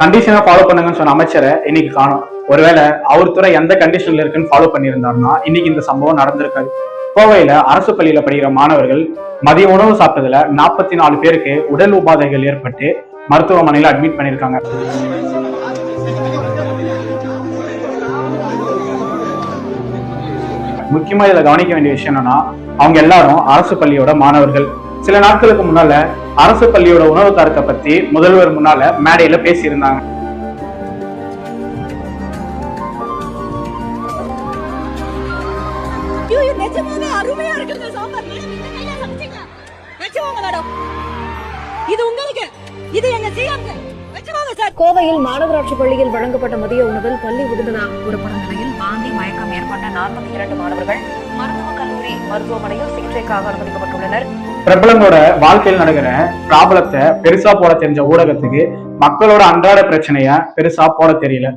கண்டிஷனை ஃபாலோ பண்ணுங்கன்னு சொன்ன அமைச்சரை இன்னைக்கு காணும். ஒருவேளை அவர் துறை எந்த கண்டிஷன்ல இருக்குன்னு ஃபாலோ பண்ணியிருந்தாருன்னா இன்னைக்கு இந்த சம்பவம் நடந்திருக்காது. கோவையில அரசு பள்ளியில படிக்கிற மாணவர்கள் மதிய உணவு சாப்பிட்டதுல 44 பேருக்கு உடல் உபாதைகள் ஏற்பட்டு மருத்துவமனையில அட்மிட் பண்ணியிருக்காங்க. முக்கியமா இதுல கவனிக்க வேண்டிய விஷயம் என்னன்னா, அவங்க எல்லாரும் அரசு பள்ளியோட மாணவர்கள். சில நாட்களுக்கு முன்னால அரசு பள்ளியோட உணவு தரத்தை பத்தி முதல்வர் முன்னால மேடையில பேசியிருந்தாங்க. கோவையில் மாநகராட்சி பள்ளியில் வழங்கப்பட்ட மதிய உணவில் பள்ளி விடுதலாக கூறப்படும் நிலையில் வாந்தி மயக்கம் ஏற்பட்ட 42 மாணவர்கள் மருத்துவக் கல்லூரி மருத்துவமனையில் சிகிச்சைக்காக அனுமதிக்கப்பட்டுள்ளனர். பிரபலங்களோட வாழ்க்கையில் நடக்கிற ப்ராப்ளத்தை பெருசா போட தெரிஞ்ச ஊடகத்துக்கு மக்களோட அன்றாட பிரச்சனைய பெருசா போட தெரியல.